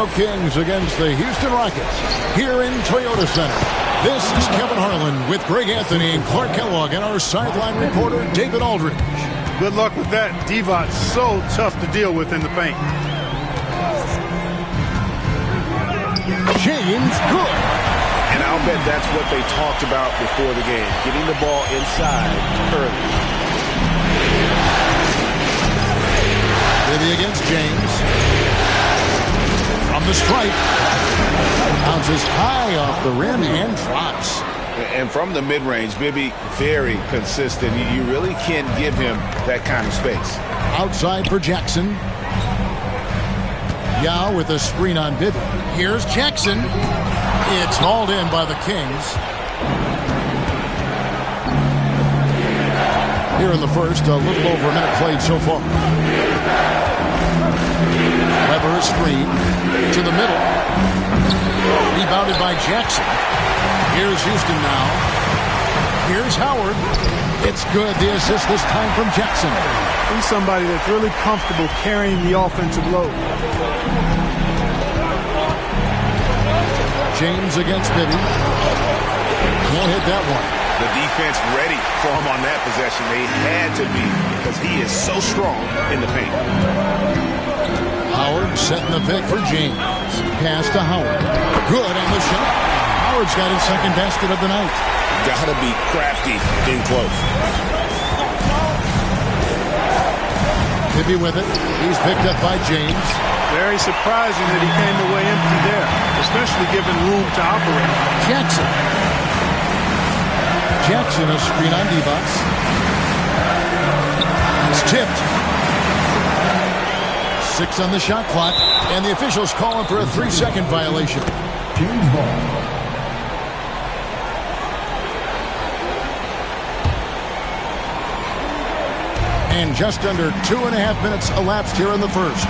Sacramento Kings against the Houston Rockets here in Toyota Center. This is Kevin Harlan with Greg Anthony and Clark Kellogg and our sideline reporter David Aldridge. Good luck with that. Devon's so tough to deal with in the paint. James good. And I'll bet that's what they talked about before the game, getting the ball inside early. Bibby against James. From the stripe. Bounces high off the rim and drops. And from the mid-range, Bibby, very consistent. You really can't give him that kind of space. Outside for Jackson. Yao with a screen on Bibby. Here's Jackson. It's hauled in by the Kings. Here in the first, a little over a minute played so far. Weber a screen to the middle. Rebounded by Jackson. Here's Houston now. Here's Howard. It's good. The assist this time from Jackson. He's somebody that's really comfortable carrying the offensive load. James against Bibby. Can't hit that one. The defense ready for him on that possession. They had to be because he is so strong in the paint. Howard setting the pick for James. Pass to Howard. Good on the shot. Howard's got his second basket of the night. Gotta be crafty in close. Bibby with it. He's picked up by James. Very surprising that he came away empty there, especially given room to operate. Jackson. Jackson a screen on Devos. It's tipped. 6 on the shot clock, and the officials calling for a 3-second violation. James ball. And just under 2.5 minutes elapsed here in the first.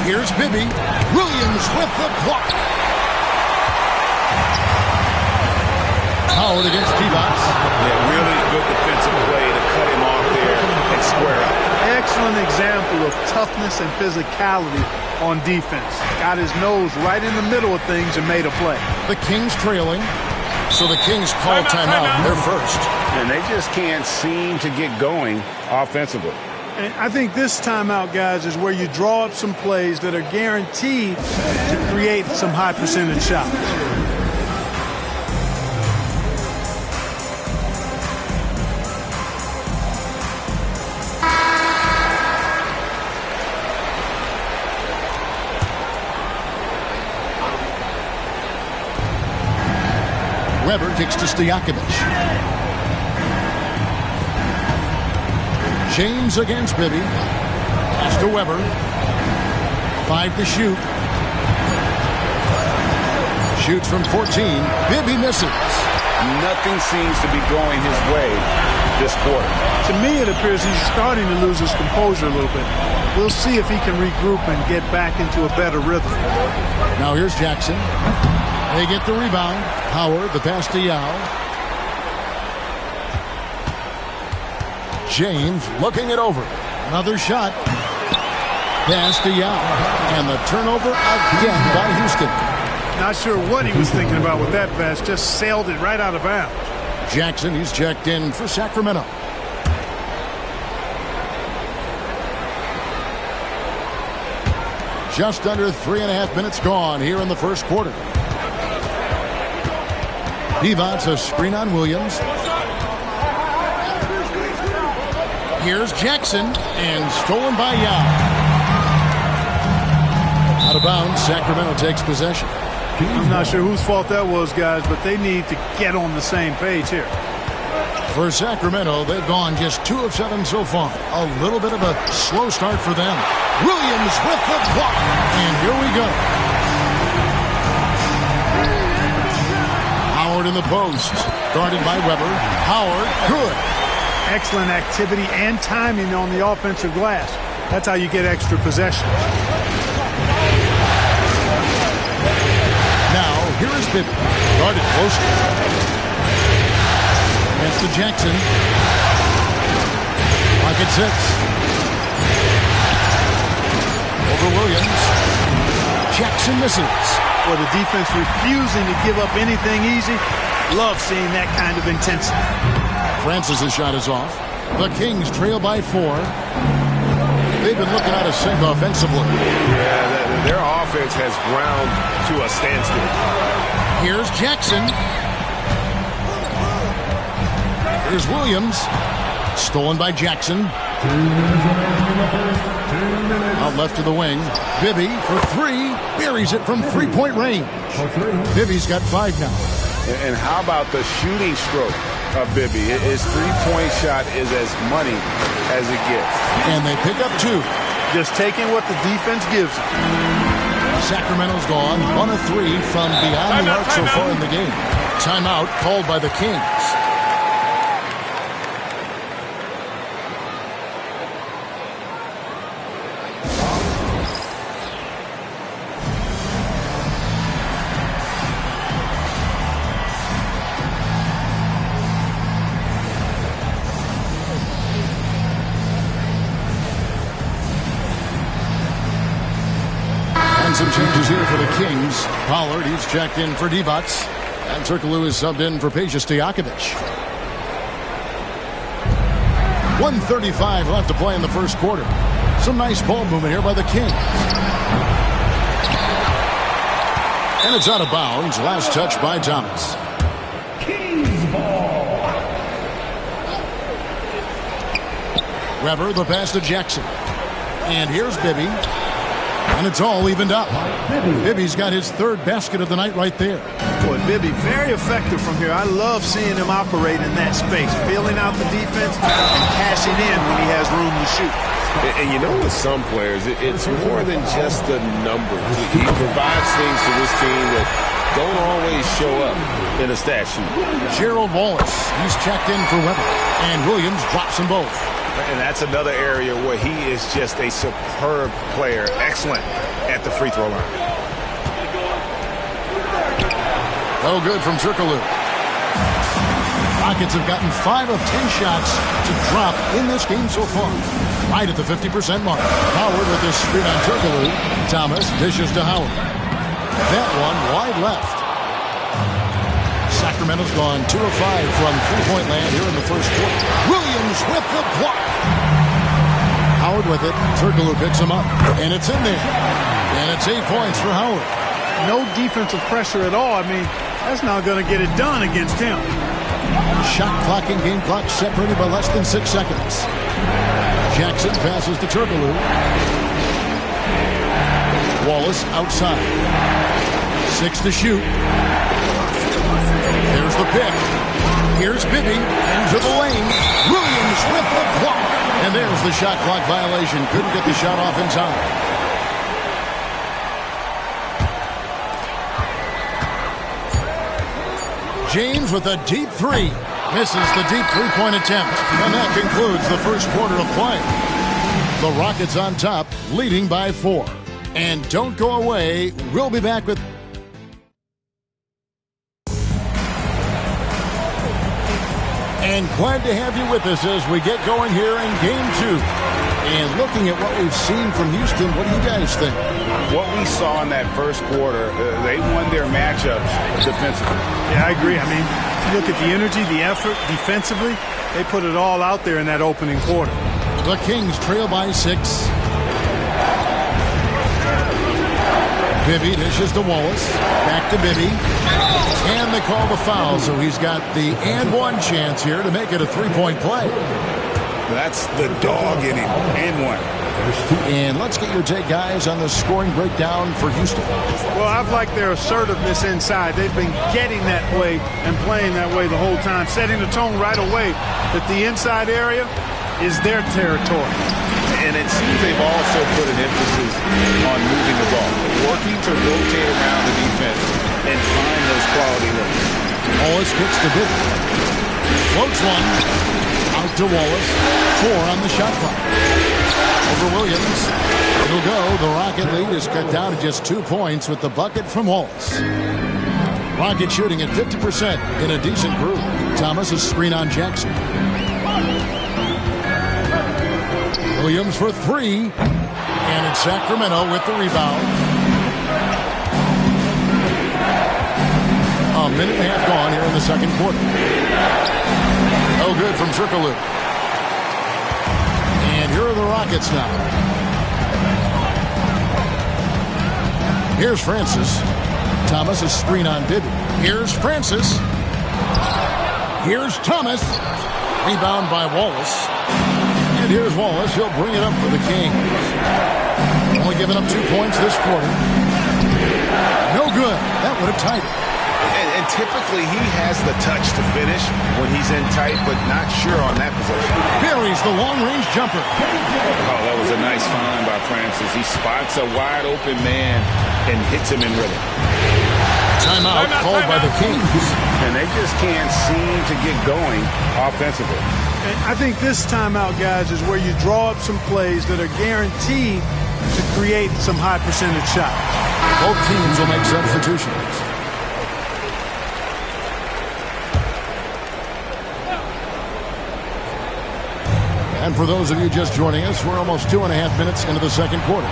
Here's Bibby. Williams with the block. Howard against Devos. Yeah, really good defensive play to cut him off there and square up. Excellent example of toughness and physicality on defense. Got his nose right in the middle of things and made a play. The Kings trailing. So the Kings call timeout. They're first. And they just can't seem to get going offensively. And I think this timeout, guys, is where you draw up some plays that are guaranteed to create some high percentage shots. Weber kicks to Stojakovic. James against Bibby. Pass to Weber. 5 to shoot. Shoots from 14. Bibby misses. Nothing seems to be going his way this quarter. To me, it appears he's starting to lose his composure a little bit. We'll see if he can regroup and get back into a better rhythm. Now here's Jackson. They get the rebound. Howard, the pass to Yao. James looking it over. Another shot. Pass to Yao. And the turnover again by Houston. Not sure what he was thinking about with that pass. Just sailed it right out of bounds. Jackson, he's checked in for Sacramento. Just under 3.5 minutes gone here in the first quarter. Devon's a screen on Williams. Here's Jackson, and stolen by Yao. Out of bounds, Sacramento takes possession. I'm not sure whose fault that was, guys, but they need to get on the same page here. For Sacramento, they've gone just 2 of 7 so far. A little bit of a slow start for them. Williams with the block, and here we go. Howard in the post, guarded by Weber. Howard, good. Excellent activity and timing on the offensive glass. That's how you get extra possessions. Now, here is Bibby, guarded closely. Pass to Jackson. Pocket 6. Over Williams. Jackson misses. Well, the defense refusing to give up anything easy. Love seeing that kind of intensity. Francis's shot is off. The Kings trail by 4. They've been looking out of sync offensively. Yeah, their offense has ground to a standstill. Here's Jackson. Here's Williams. Stolen by Jackson. Out left to the wing. Bibby for 3. Buries it from three-point range. Bibby's got 5 now. And how about the shooting stroke of Bibby? His three-point shot is as money as it gets. And they pick up 2. Just taking what the defense gives them. Sacramento's gone 1 of 3 from beyond the arc so far in the game. Timeout called by the Kings. Some changes here for the Kings. Pollard, he's checked in for Divac. And Turkoglu is subbed in for Peja Stojakovic. 1:35 left to play in the first quarter. Some nice ball movement here by the Kings. And it's out of bounds. Last touch by Thomas. Kings ball. Weber, the pass to Jackson. And here's Bibby. And it's all evened up. Bibby's got his 3rd basket of the night right there. Boy, Bibby, very effective from here. I love seeing him operate in that space, feeling out the defense and cashing in when he has room to shoot. And you know, with some players, it's more than just the numbers. He provides things to this team that don't always show up in a stat sheet. Gerald Wallace, he's checked in for Weber. And Williams drops them both. And that's another area where he is just a superb player. Excellent at the free throw line. No good from Turkoglu. Rockets have gotten 5 of 10 shots to drop in this game so far. Right at the 50% mark. Howard with this screen on Turkoglu. Thomas dishes to Howard. That one wide left. Sacramento's gone 2 of 5 from three-point land here in the first quarter. Williams with the block. Howard with it. Turkoglu picks him up. And it's in there. And it's 8 points for Howard. No defensive pressure at all. I mean, that's not going to get it done against him. Shot clock and game clock separated by less than 6 seconds. Jackson passes to Turkoglu. Wallace outside. 6 to shoot. There's the pick. Here's Bibby into the lane. Williams with the block. And there's the shot clock violation. Couldn't get the shot off in time. James with a deep 3. Misses the deep three-point attempt. And that concludes the first quarter of play. The Rockets on top, leading by 4. And don't go away. We'll be back with... And glad to have you with us as we get going here in Game 2. And looking at what we've seen from Houston, what do you guys think? What we saw in that first quarter, they won their matchups defensively. Yeah, I agree. I mean, look at the energy, the effort defensively. They put it all out there in that opening quarter. The Kings trail by 6. Bibby dishes to Wallace. Back to Bibby. And they call the foul, so he's got the and one chance here to make it a three-point play. That's the dog inning. And one. And let's get your take, guys, on the scoring breakdown for Houston. Well, I've liked their assertiveness inside. They've been getting that way and playing that way the whole time, setting the tone right away that the inside area is their territory. And it seems they've also put an emphasis on moving the ball, working to rotate around the defense and find those quality looks. Wallace kicks to Bibby. Floats one. Out to Wallace. 4 on the shot clock. Over Williams. It'll go. The Rocket lead is cut down to just 2 points with the bucket from Wallace. Rocket shooting at 50% in a decent group. Thomas is screen on Jackson. Williams for 3. And it's Sacramento with the rebound. A minute and a half gone here in the second quarter. No good from Turkoglu. And here are the Rockets now. Here's Francis. Thomas, a screen on Bibby. Here's Francis. Here's Thomas. Rebound by Wallace. And here's Wallace. He'll bring it up for the Kings. Only giving up 2 points this quarter. No good. That would have tied it. And typically he has the touch to finish when he's in tight, but not sure on that possession. Buries the long-range jumper. Oh, that was a nice find by Francis. He spots a wide-open man and hits him in rhythm. Timeout called by the Kings. And they just can't seem to get going offensively. And I think this timeout, guys, is where you draw up some plays that are guaranteed to create some high-percentage shots. Both teams will make substitutions. And for those of you just joining us, we're almost 2.5 minutes into the second quarter.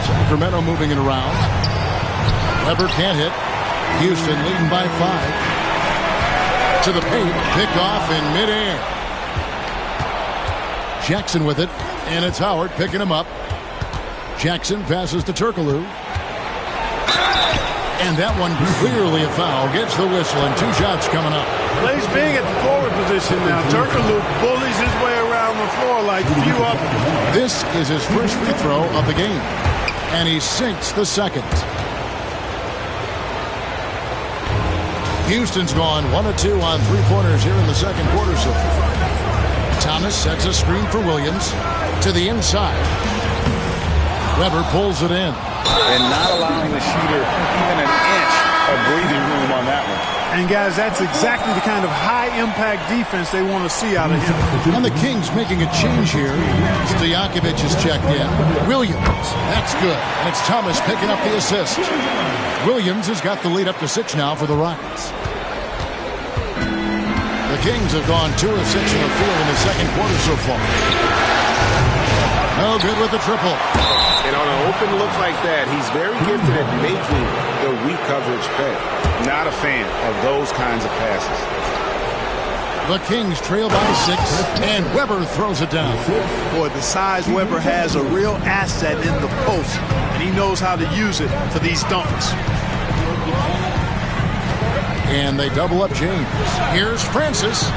Sacramento moving it around. Weber can't hit. Houston leading by 5. To the paint. Picked off in midair. Jackson with it. And it's Howard picking him up. Jackson passes to Turkoglu. And that one clearly a foul. Gets the whistle and 2 shots coming up. Plays being at the forward position now. Turkoglu bullies his way around the floor like few others. This is his first free throw of the game. And he sinks the second. Houston's gone 1 of 2 on 3-pointers here in the second quarter so far. Thomas sets a screen for Williams to the inside. Weber pulls it in. And not allowing the shooter even an inch of breathing room on that one. And, guys, that's exactly the kind of high-impact defense they want to see out of him. And the Kings making a change here. Stojakovic is checked in. Williams, that's good. And it's Thomas picking up the assist. Williams has got the lead up to 6 now for the Rockets. The Kings have gone 2 of 6 in the field in the second quarter so far. No good with the triple. And on an open look like that, he's very gifted at making the weak coverage pay. Not a fan of those kinds of passes. The Kings trail by 6, and Weber throws it down. Boy, the size Weber has a real asset in the post, and he knows how to use it for these dunks. And they double up James. Here's Francis.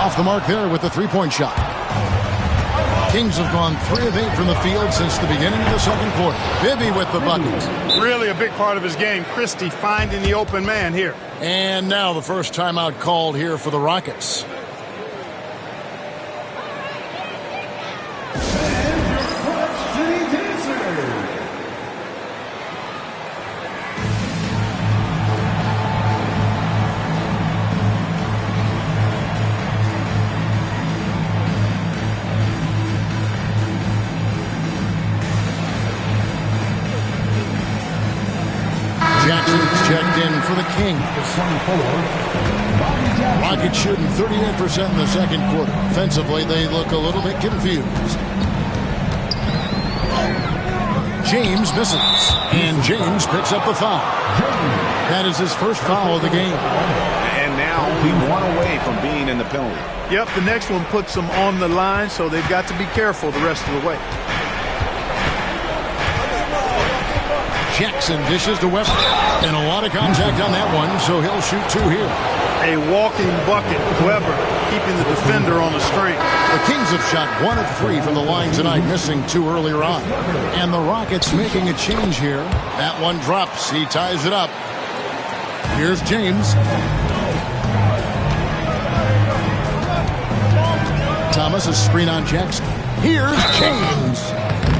Off the mark there with the 3-point shot. Kings have gone 3 of 8 from the field since the beginning of the second quarter. Bibby with the buckets. Really a big part of his game. Christie finding the open man here. And now the first timeout called here for the Rockets. Checked in for the Kings. Rockets shooting 38% in the second quarter. Offensively, they look a little bit confused. James misses, and James picks up the foul. That is his first foul of the game. And now only 1 away from being in the penalty. Yep, the next one puts them on the line, so they've got to be careful the rest of the way. Jackson dishes to Weber. And a lot of contact on that one, so he'll shoot 2 here. A walking bucket. Weber keeping the defender on the string. The Kings have shot 1 of 3 from the line tonight, missing 2 earlier on. And the Rockets making a change here. That one drops. He ties it up. Here's James. Thomas, a screen on Jackson. Here's James.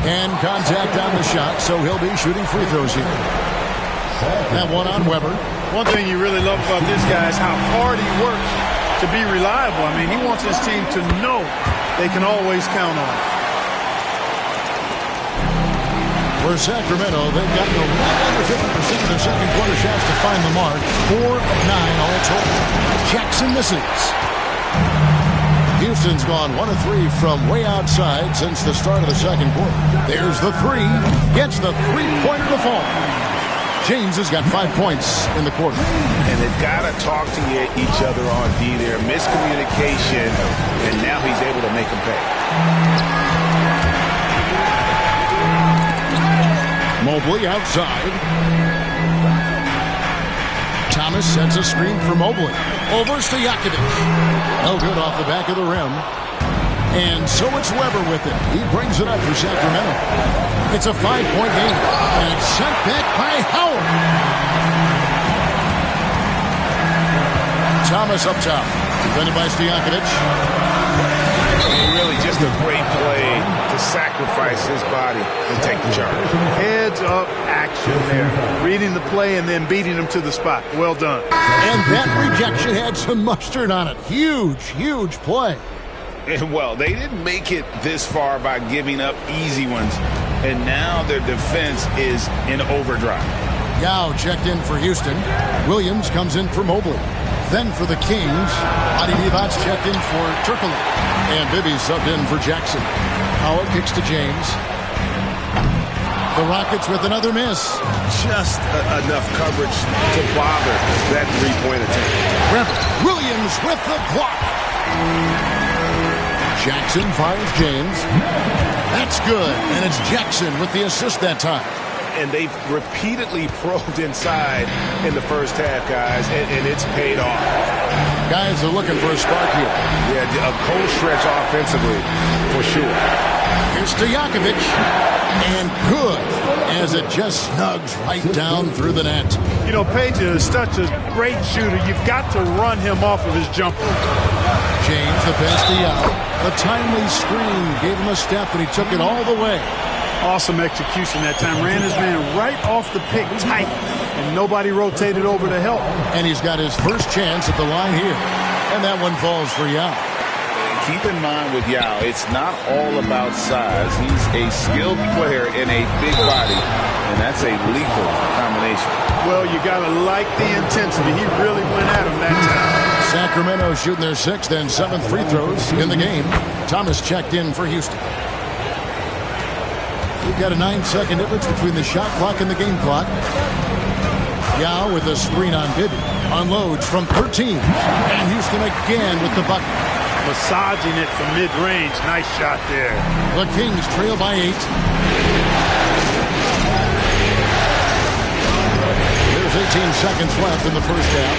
And contact on the shot, so he'll be shooting free throws here. That one on Weber. One thing you really love about this guy is how hard he works to be reliable. I mean, he wants his team to know they can always count on him. For Sacramento, they've gotten a little under 50% of their second quarter shots to find the mark. 4 of 9 all total. Jackson misses. Houston's gone 1 of 3 from way outside since the start of the second quarter. There's the three. Gets the three-pointer to fall. James has got 5 points in the quarter. And they've got to talk to each other on D there. Miscommunication, and now he's able to make them pay. Mobley outside. Thomas sends a screen for Mobley. Over Stojakovic. No good off the back of the rim. And so it's Weber with it. He brings it up for Sacramento. It's a 5-point game. And it's sent back by Howard. Thomas up top. Defended by Stojakovic. Really just a great play to sacrifice his body and take the charge. Heads up action there. Reading the play and then beating him to the spot. Well done. And that rejection had some mustard on it. Huge, huge play. And well, they didn't make it this far by giving up easy ones. And now their defense is in overdrive. Yao checked in for Houston. Williams comes in for Mobley. Then for the Kings, Adi Divac's checked in for Turkoglu. And Bibby subbed in for Jackson. Howard kicks to James. The Rockets with another miss. Just enough coverage to bother that three-point attempt. Williams with the block. Jackson finds James. That's good. And it's Jackson with the assist that time. And they've repeatedly probed inside in the first half, guys, and it's paid off. Guys are looking for a spark here. Yeah, a cold stretch offensively, for sure. Here's Stojakovic, and good, as it just snugs right down through the net. You know, Page is such a great shooter. You've got to run him off of his jumper. James, the best out. A timely screen gave him a step, and he took it all the way. Awesome execution that time. Ran his man right off the pick tight, and nobody rotated over to help. And he's got his first chance at the line here. And that one falls for Yao. Keep in mind with Yao, it's not all about size. He's a skilled player in a big body, and that's a lethal combination. Well, you got to like the intensity. He really went at him that time. Sacramento shooting their 6th and 7th free throws in the game. Thomas checked in for Houston. We've got a 9-second difference between the shot clock and the game clock. Yao with a screen on Bibby. Unloads from 13. And Houston again with the bucket. Massaging it from mid-range. Nice shot there. The Kings trail by 8. There's 18 seconds left in the first half.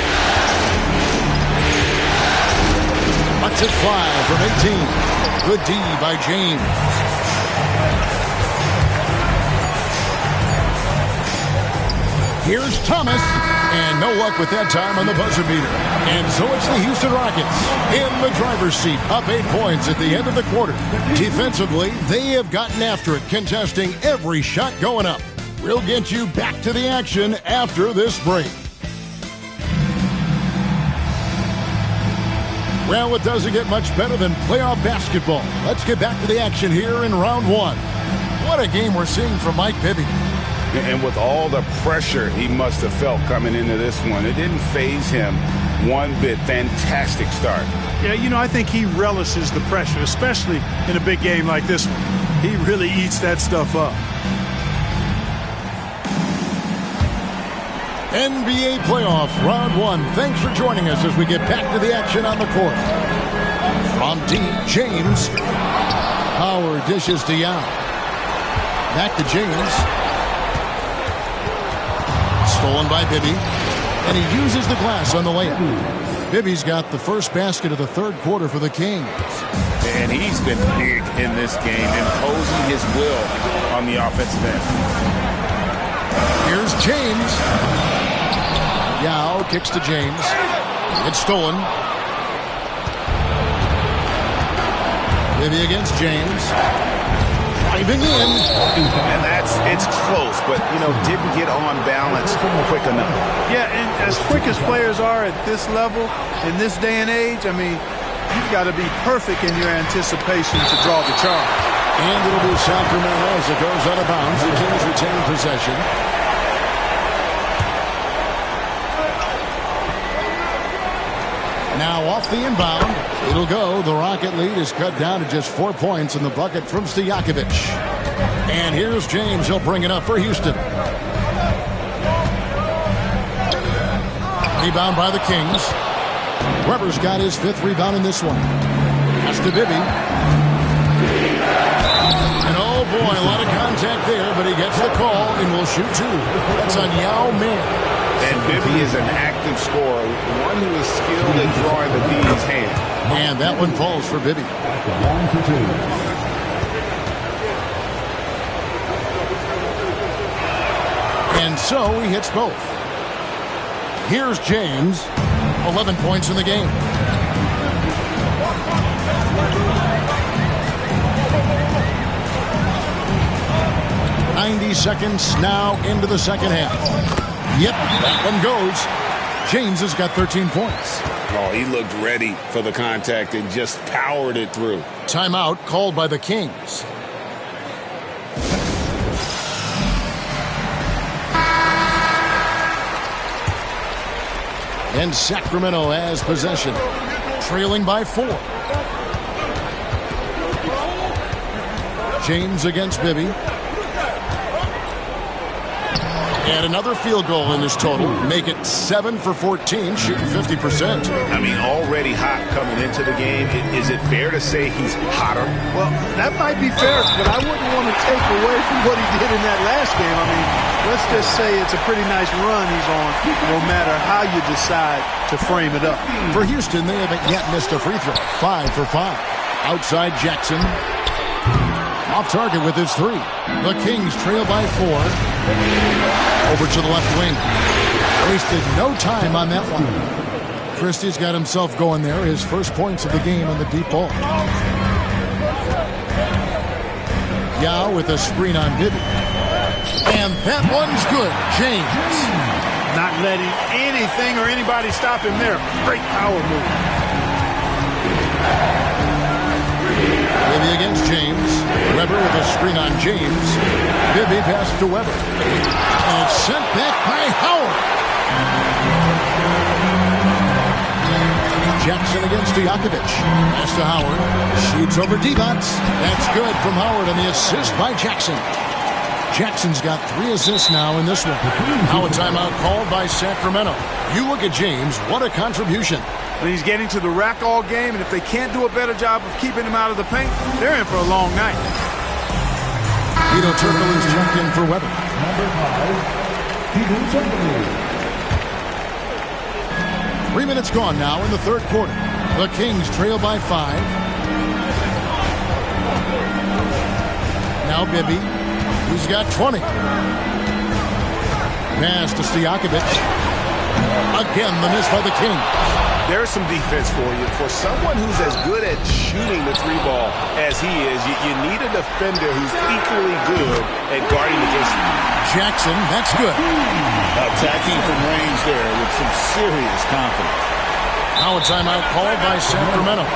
Butts it 5 from 18. Good D by James. Here's Thomas, and no luck with that time on the buzzer beater. And so it's the Houston Rockets in the driver's seat, up 8 points at the end of the quarter. Defensively, they have gotten after it, contesting every shot going up. We'll get you back to the action after this break. Well, it doesn't get much better than playoff basketball. Let's get back to the action here in round 1. What a game we're seeing from Mike Bibby. And with all the pressure he must have felt coming into this one, it didn't faze him one bit. Fantastic start. Yeah, you know, I think he relishes the pressure, especially in a big game like this one. He really eats that stuff up. NBA playoff round 1. Thanks for joining us as we get back to the action on the court. On D, James. Howard dishes to Yao. Back to James. Stolen by Bibby, and he uses the glass on the layup. Bibby's got the first basket of the third quarter for the Kings. And he's been big in this game, imposing his will on the offensive end. Here's James. Yao kicks to James. It's stolen. Bibby against James. Driving in. And it's close, but, you know, didn't get on balance quick enough. Yeah, and as quick as players are at this level, in this day and age, I mean, you've got to be perfect in your anticipation to draw the charge. And it'll be Sacramento as it goes out of bounds. The Kings retain possession. Now off the inbound. It'll go. The Rocket lead is cut down to just 4 points in the bucket from Stojakovic. And here's James. He'll bring it up for Houston. Rebound by the Kings. Weber's got his 5th rebound in this one. That's to Bibby. And oh boy, a lot of contact there, but he gets the call and will shoot 2. That's on Yao Ming. And Bibby is an active scorer, one who is skilled at drawing the D's hand. And that one falls for Bibby. And so he hits both. Here's James, 11 points in the game. "90 seconds now into the second half." Yep, that one goes. James has got 13 points. Oh, he looked ready for the contact and just powered it through. Timeout called by the Kings. And Sacramento has possession, trailing by 4. James against Bibby. And another field goal in this total. Make it 7 for 14, shooting 50%. I mean, already hot coming into the game. Is it fair to say he's hotter? Well, that might be fair, but I wouldn't want to take away from what he did in that last game. I mean, let's just say it's a pretty nice run he's on, no matter how you decide to frame it up. For Houston, they haven't yet missed a free throw. 5 for 5. Outside Jackson. Off target with his 3. The Kings trail by 4. Over to the left wing. Wasted no time on that one. Christie's got himself going there. His first points of the game on the deep ball. Yao with a screen on Bibby. And that one's good. James. Not letting anything or anybody stop him there. Great power move. Bibby against James. Weber with a screen on James. Bibby passes to Weber. And it's sent back by Howard. Jackson against Stojakovic. Pass to Howard. Shoots over D-Bots. That's good from Howard and the assist by Jackson. Jackson's got 3 assists now in this one. Now a timeout called by Sacramento. You look at James, what a contribution. When he's getting to the rack all game, and if they can't do a better job of keeping him out of the paint, they're in for a long night. Vito Turkle is checked in for Weber. Number 5, Vito Turkle. 3 minutes gone now in the third quarter. The Kings trail by 5. Now Bibby. He's got 20. Pass to Stojakovic. Again, the miss by the Kings. There's some defense for you. For someone who's as good at shooting the 3-ball as he is, you need a defender who's equally good at guarding against you. Jackson, that's good. Attacking from range there with some serious confidence. Now a timeout called by Sacramento.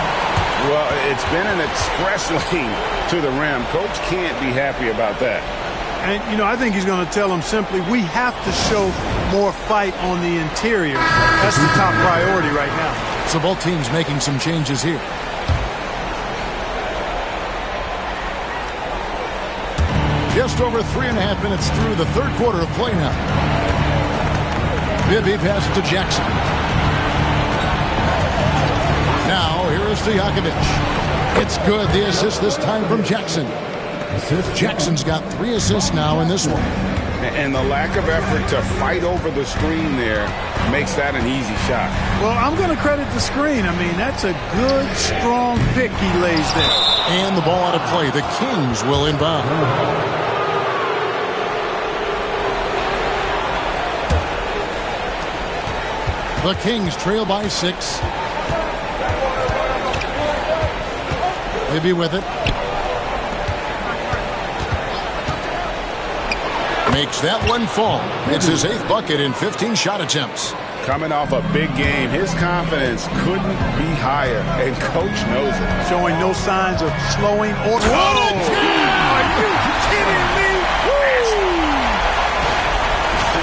Well, it's been an express lane to the rim. Coach can't be happy about that. And, you know, I think he's going to tell them simply, we have to show more fight on the interior. That's the top priority right now. So both teams making some changes here. Just over 3.5 minutes through the third quarter of play now. Bibby passes to Jackson. Now, here is Stojakovic. It's good. The assist this time from Jackson. Jackson's got 3 assists now in this one. And the lack of effort to fight over the screen there makes that an easy shot. Well, I'm going to credit the screen. I mean, that's a good, strong pick he lays there. And the ball out of play. The Kings will inbound. The Kings trail by 6. Maybe with it. Makes that one fall. It's his 8th bucket in 15 shot attempts. Coming off a big game, his confidence couldn't be higher, and Coach knows it. Showing no signs of slowing or... What a jam! Are you kidding me?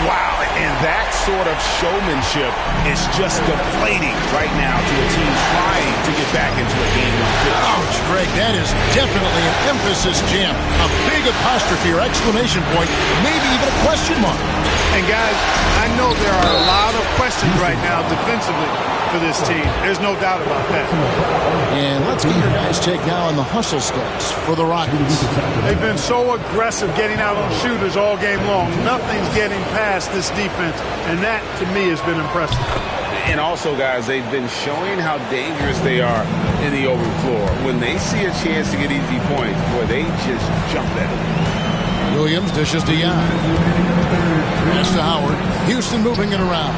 Wow, And that sort of showmanship is just deflating right now to a team trying to get back into a game. Ouch, Greg, that is definitely an emphasis jam. A big apostrophe or exclamation point, maybe even a question mark. And guys, I know there are a lot of questions right now defensively for this team. There's no doubt about that. And let's get your guys' take now on the hustle stats for the Rockets. They've been so aggressive getting out on shooters all game long. Nothing's getting past this defense, and that, to me, has been impressive. And also, guys, they've been showing how dangerous they are in the open floor. When they see a chance to get easy points, boy, they just jump at it. Williams dishes to Young. Pass to Howard. Houston moving it around.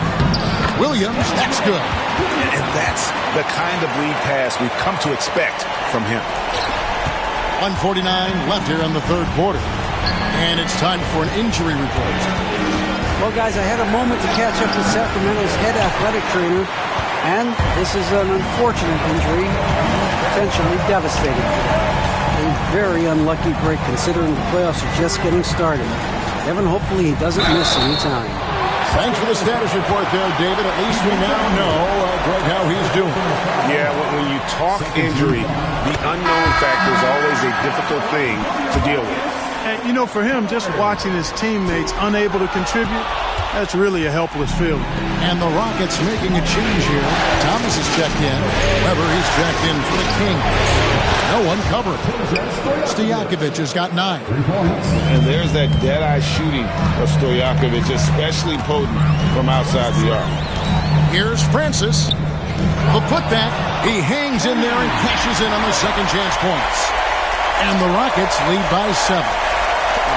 Williams, that's good. And that's the kind of lead pass we've come to expect from him. 1:49 left here in the third quarter. And it's time for an injury report. Well, guys, I had a moment to catch up with Sacramento's head athletic trainer, and this is an unfortunate injury, potentially devastating for them. A very unlucky break considering the playoffs are just getting started. Evan, hopefully he doesn't miss any time. Thanks for the status report there, David. At least we now know, Greg, how he's doing. Yeah, when you talk injury, the unknown factor is always a difficult thing to deal with. And, you know, for him, just watching his teammates unable to contribute, that's really a helpless feeling. And the Rockets making a change here. Thomas has checked in. Weber, he's checked in for the Kings. No one covered. Stojakovic has got 9. And there's that dead-eye shooting of Stojakovic, especially potent from outside the arc. Here's Francis. The putback. He hangs in there and cashes in on the second chance points. And the Rockets lead by 7.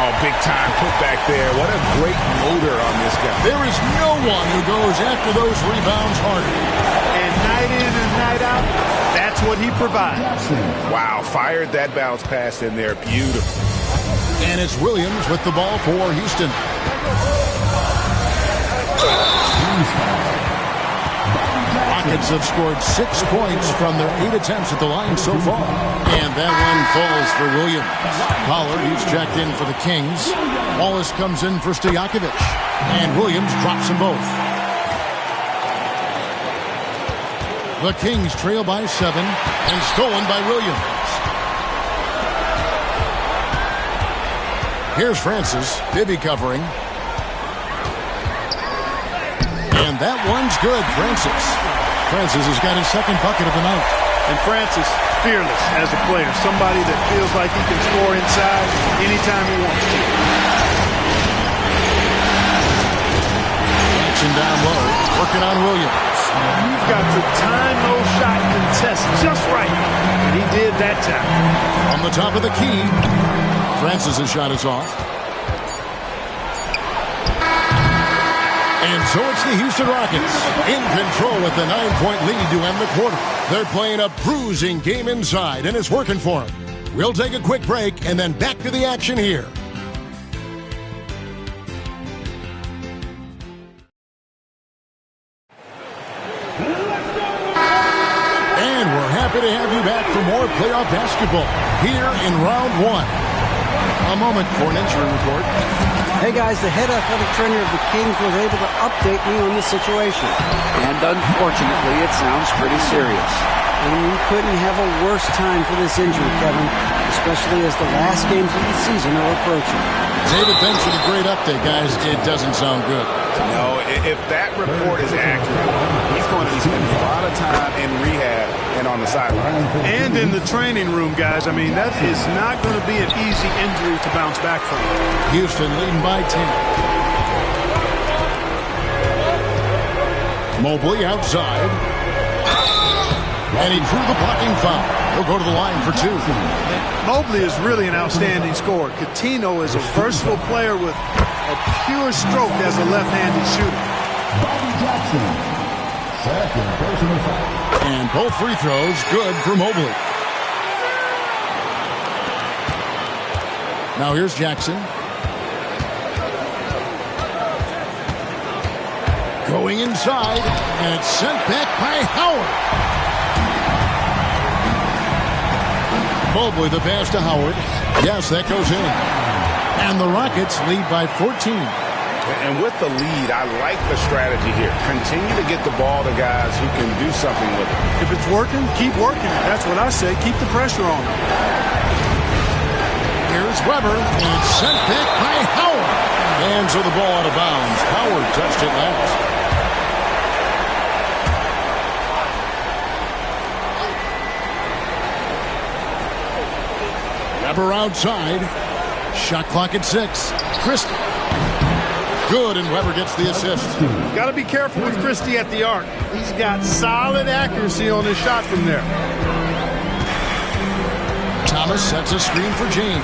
Oh, big time put back there. What a great motor on this guy. There is no one who goes after those rebounds harder. And night in and night out, that's what he provides. Wow, fired that bounce pass in there. Beautiful. And it's Williams with the ball for Houston. Rockets have scored 6 points from their 8 attempts at the line so far. And that one falls for Williams. Pollard, he's checked in for the Kings. Wallace comes in for Stojakovic. And Williams drops them both. The Kings trail by 7 and stolen by Williams. Here's Francis. Bibby covering. And that one's good, Francis. Francis has got his second bucket of the night. And Francis, fearless as a player. Somebody that feels like he can score inside anytime he wants to. Action down low, working on Williams. You've got to time those shot contests just right. And he did that time. On the top of the key, Francis' shot is off. And so it's the Houston Rockets in control with the 9-point lead to end the quarter. They're playing a bruising game inside, and it's working for them. We'll take a quick break and then back to the action here. And we're happy to have you back for more playoff basketball here in round 1. A moment for an injury report. Hey guys, the head athletic trainer of the Kings was able to update me on the situation. And unfortunately, it sounds pretty serious. And we couldn't have a worse time for this injury, Kevin, especially as the last games of the season are approaching. David, thanks for the great update, guys. It doesn't sound good. No, if that report is accurate, he's going to be spending a lot of time in rehab and on the sideline. And in the training room, guys. I mean, that is not going to be an easy injury to bounce back from. Houston leading by 10. Mobley outside. And he drew the blocking foul. He'll go to the line for 2. Mobley is really an outstanding scorer. Coutinho is a versatile player with a pure stroke as a left-handed shooter. And both free throws good for Mobley. Now here's Jackson. Going inside, and it's sent back by Howard. Mobley, the pass to Howard. Yes, that goes in. And the Rockets lead by 14. And with the lead, I like the strategy here. Continue to get the ball to guys who can do something with it. If it's working, keep working it. That's what I say. Keep the pressure on. Here's Weber, and it's sent back by Howard. And so the ball out of bounds. Howard touched it last. Weber outside. Shot clock at 6. Christie. Good, and Weber gets the assist. Got to be careful with Christie at the arc. He's got solid accuracy on his shot from there. Thomas sets a screen for James.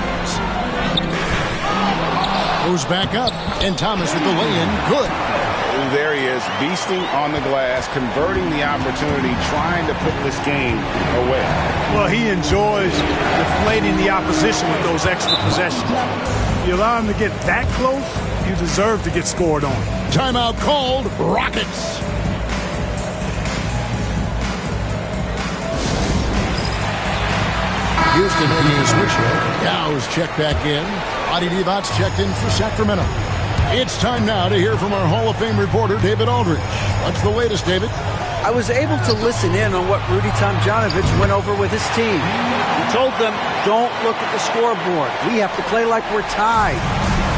Goes back up, and Thomas with the lay-in. Good. There he is, beasting on the glass, converting the opportunity, trying to put this game away. Well, he enjoys deflating the opposition with those extra possessions. If you allow him to get that close, you deserve to get scored on. Timeout called. Rockets. Houston making a switch here. Yow's checked back in. Adi Divot's checked in for Sacramento. It's time now to hear from our Hall of Fame reporter, David Aldridge. What's the latest, David? I was able to listen in on what Rudy Tomjanovich went over with his team. He told them, don't look at the scoreboard. We have to play like we're tied.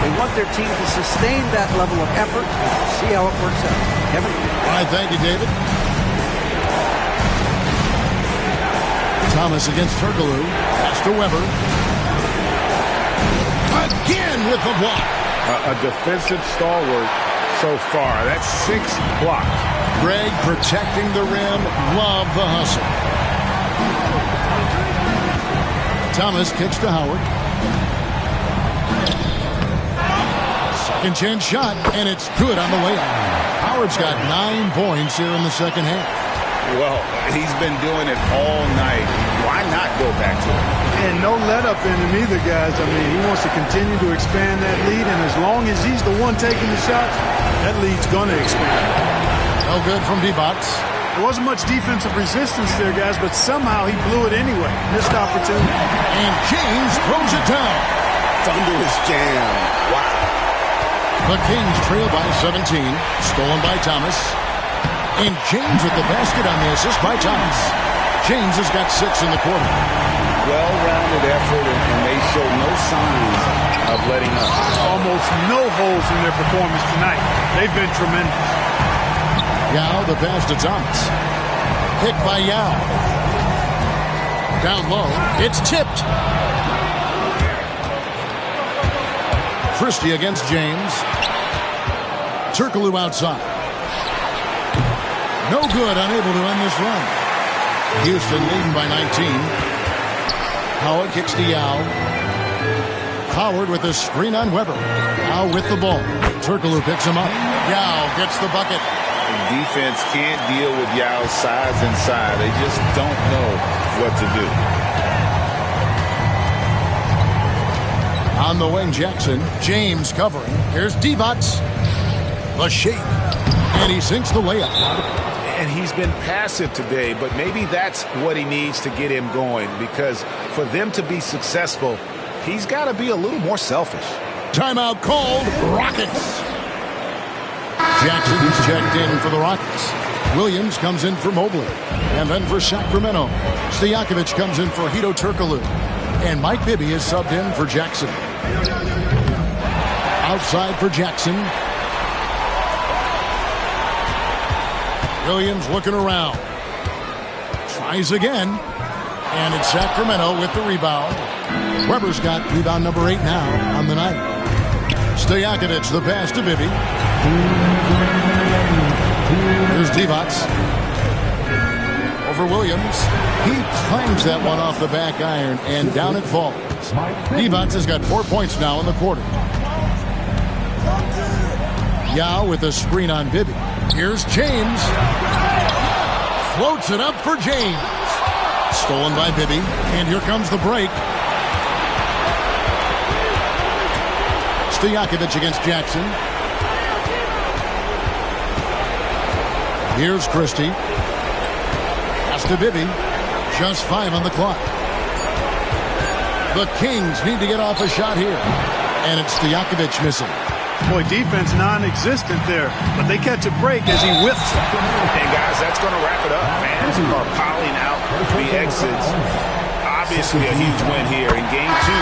They want their team to sustain that level of effort. See how it works out. Kevin? All right, thank you, David. Thomas against Turkoglu. Pass to Weber. Again with the block. A defensive stalwart so far. That's 6 blocks. Greg protecting the rim. Love the hustle. Thomas kicks to Howard. Second chance shot, and it's good on the way out. Howard's got 9 points here in the second half. Well, he's been doing it all night. Why not go back to it? And no let up in him either, guys. I mean, he wants to continue to expand that lead, and as long as he's the one taking the shots, that lead's going to expand. No good from D-Bots. There wasn't much defensive resistance there, guys, but somehow he blew it anyway. Missed opportunity. And James throws it down. Thunderous jam. Wow. The Kings trail by 17. Stolen by Thomas. And James with the basket on the assist by Thomas. James has got 6 in the quarter. Well-rounded effort, and they show no signs of letting up. Almost no holes in their performance tonight. They've been tremendous. Yao, the pass to Thomas. Pick by Yao. Down low. It's tipped. Christie against James. Turkoglu outside. No good, unable to end this run. Houston leading by 19. Howard kicks to Yao. Howard with a screen on Weber. Yao with the ball. Turkoglu picks him up. Yao gets the bucket. Defense can't deal with Yao's size inside. They just don't know what to do. On the wing, Jackson. James covering. Here's D-Bots. The shake. And he sinks the layup. And he's been passive today, but maybe that's what he needs to get him going, because for them to be successful, he's got to be a little more selfish. Timeout called. Rockets. Jackson's checked in for the Rockets. Williams comes in for Mobley. And then for Sacramento, Stojakovic comes in for Hedo Turkoglu. And Mike Bibby is subbed in for Jackson. Outside for Jackson. Williams looking around. Tries again. And it's Sacramento with the rebound. Weber's got rebound number 8 now on the night. Stojakovic, the pass to Bibby. Here's Divac. Over Williams. He clangs that one off the back iron, and down it falls. Divac has got 4 points now in the quarter. Yao with a screen on Bibby. Here's James. Floats it up for James. Stolen by Bibby, and here comes the break. Stojakovic against Jackson. Here's Christie. Pass to Bibby. Just 5 on the clock. The Kings need to get off a shot here. And it's Stojakovic missing. Boy, defense non-existent there, but they catch a break as he whips. And guys, that's going to wrap it up. Fans are piling out the exits. Obviously a huge win here in game 2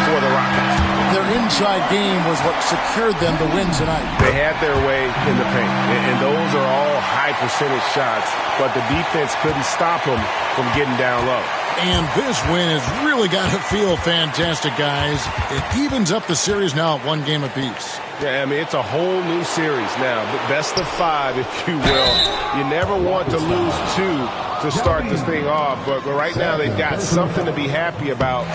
for the Rockets. Their inside game was what secured them to win tonight. They had their way in the paint, and those are all high percentage shots, but the defense couldn't stop them from getting down low. And this win has really got to feel fantastic, guys. It evens up the series now at 1 game apiece. Yeah, I mean, it's a whole new series now, but best of 5, if you will. You never want to lose 2 to start this thing off, but right now they've got something to be happy about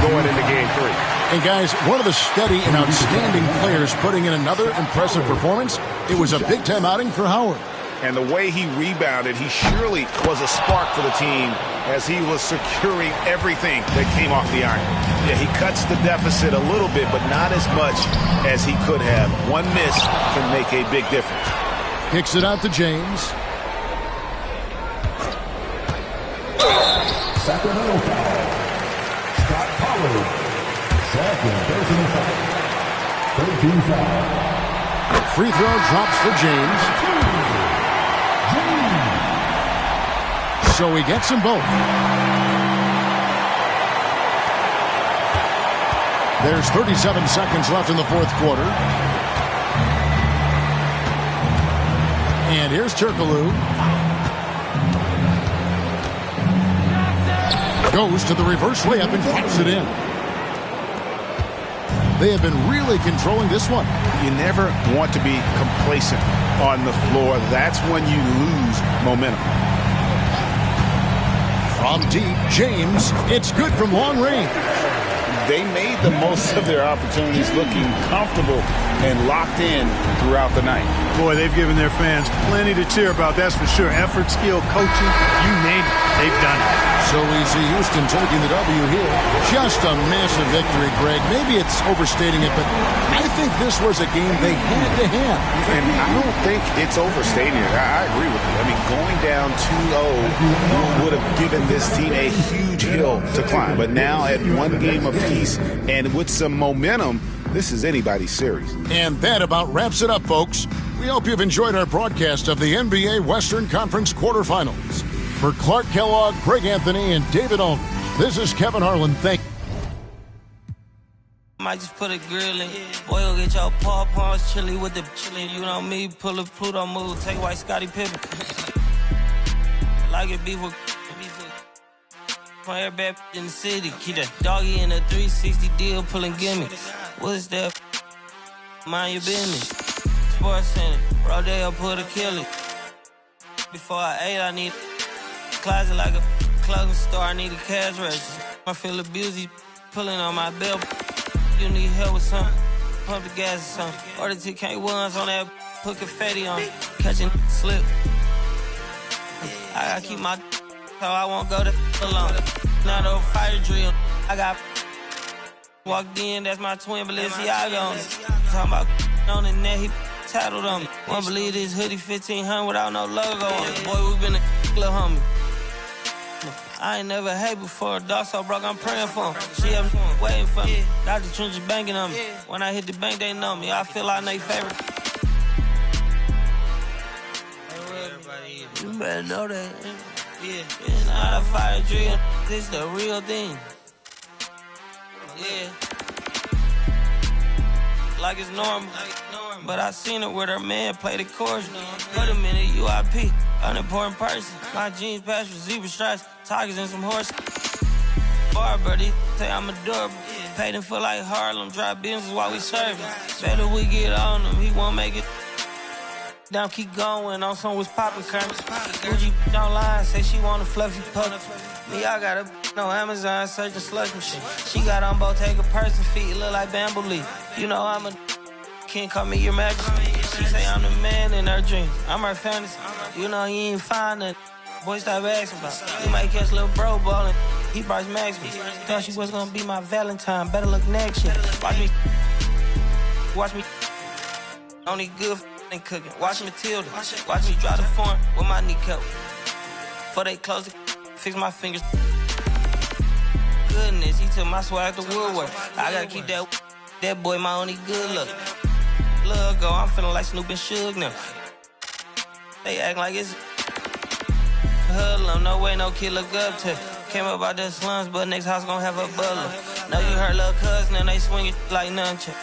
going into game 3. And guys, one of the steady and outstanding players putting in another impressive performance. It was a big-time outing for Howard. And the way he rebounded, he surely was a spark for the team as he was securing everything that came off the iron. Yeah, he cuts the deficit a little bit, but not as much as he could have. One miss can make a big difference. Kicks it out to James. Sacramento foul. Scott Pollard. Second personal foul. 13 foul. Free throw drops for James. So he gets them both. There's 37 seconds left in the 4th quarter. And here's Turkoglu. Goes to the reverse layup and pops it in. They have been really controlling this one. You never want to be complacent on the floor. That's when you lose momentum. From deep, James. It's good from long range. They made the most of their opportunities, looking comfortable and locked in throughout the night. Boy, they've given their fans plenty to cheer about, that's for sure. Effort, skill, coaching, you name it, they've done it. So we see Houston taking the W here. Just a massive victory, Greg. Maybe it's overstating it, but I think this was a game they had to have. And I don't think it's overstating it. I agree with you. I mean, going down 2-0 would have given this team a huge hill to climb. But now at 1 game apiece and with some momentum, this is anybody's series. And that about wraps it up, folks. We hope you've enjoyed our broadcast of the NBA Western Conference quarterfinals. For Clark Kellogg, Greg Anthony, and David Aldridge, this is Kevin Harlan. Thank you. Might just put a grill in. Boy, go get your paws chili with the chili. You know me, pull a Pluto move, take white Scottie Pippen. Like it beef with every bad in the city. Keep that doggy in a 360 deal, pulling gimme. What's that? Mind your business. Sports Center, Rodeo, put a kill it. Before I ate, I need closet like a clothing store. I need a cash register. I feel abused, pulling on my belt. You need help with something? Pump the gas or something. Order TK1s on that, put confetti on. Catching slip. I gotta keep my so I won't go to alone. Now the fire drill. I got walked in, that's my twin Balenciaga on it. Talking about on the net, he tattled on me. Won't believe this hoodie 1500 without no logo on it. Boy, we been a little homie. I ain't never hate before. A dog so broke, I'm praying for him. She up waiting for me. Dr. Trench is banking on me. When I hit the bank, they know me. I feel like they favorite. You better know that. Yeah, it's not a fire drill. This the real thing. Yeah. Like it's normal. But I seen her with her man play the chorus. Put him in a UIP. Unimportant person. My jeans patch with zebra stripes. Tigers and some horses. Barber, they say I'm adorable. Paid him for like Harlem. Drive business while we serving. Better we get on him. He won't make it. Down, keep going. On some was popping current. Gucci online. Say she want a fluffy pup. Me, I got a no Amazon searching slush machine. She got on Bottega person feet. Look like bamboo leaf. You know I'm a can't call me your majesty. She say I'm the man in her dreams. I'm her fantasy. You know you ain't find it. Boy, stop asking about it. You might catch little bro ballin'. He Bryce Max me. Thought she was gonna be my Valentine. Better look next year. Watch me. Only good and cooking. Watch Matilda. Watch me drive the form with my kneecap. Before they close it, fix my fingers. Goodness, he took my swag to Woodwork. I gotta keep that boy my only good look. Look go, I'm feeling like Snoop and Suge now. They act like it's hoodlum, no way, no kid look up to. Came up out the slums, but next house gon' have a butler. Know you heard little cousin and they swing it like nunchuck.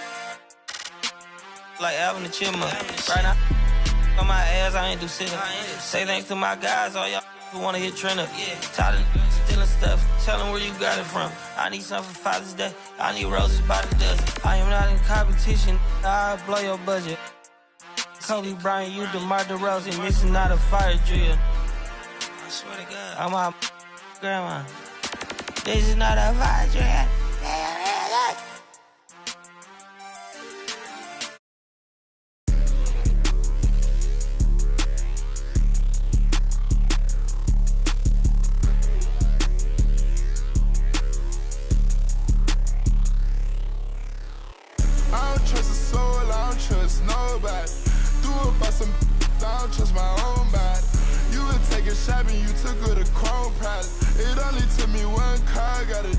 Like Alvin the Chipmunk. Right now, on my ass, I ain't do sit up. Say thanks to my guys, all y'all who wanna hit trend up. Tired of stealing stuff, tell them where you got it from. I need something for Father's Day, I need roses by the dozen. I am not in competition, I'll blow your budget. Kobe Bryant, you DeMar DeRozan, this is not a fire drill. I swear to God, I'm my grandma. This is not a fire drill. I don't trust a soul, I don't trust nobody. Do it by some, I don't trust my own body. You would take a shot and you took her to Chrome Pilot. It only took me one car, got it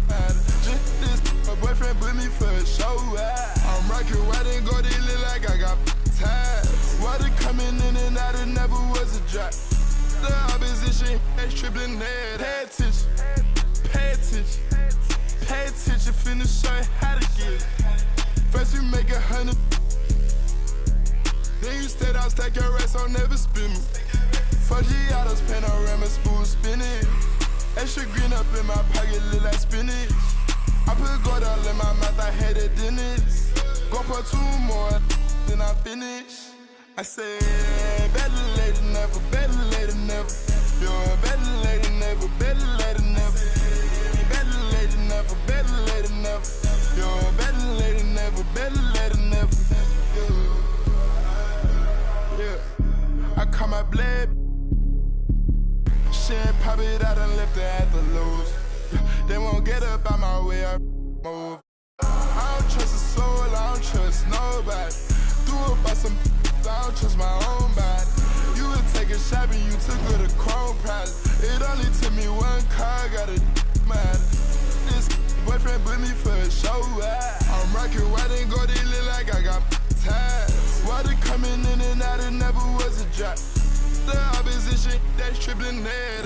matter. Just this, my boyfriend put me for a show. I'm rocking white and gold, it look like I got ties. Water coming in and out, it never was a drop. The opposition, that's tripling head. Pay attention, pay attention, pay attention, finna show you how to get it. First you make 100, then you stay down, stack your rest, I'll never spin me. 4 Giottos, panorama, spoon spinning. Extra green up in my pocket, look like spinach. I put gold all in my mouth, I had a dentist. Go for 2 more, then I finish. I say, better late than never, better late than never. You're better late than never, better late than never. Better late than never, better late than never. You're better late than never, better late than never. Yeah. I call my blade. She ain't pop it out and left her at the lows. They won't get up out my way, I move. I don't trust a soul, I don't trust nobody. Do it by some, I don't trust my own body. You would take a shot and you took her to Chrome Pilot. It only took me one car, got it matter. This boyfriend put me for a show. I'm rocking white and gold, it look like I got ties. Water coming in and out, it never was a drop. The opposition, that's tripling head.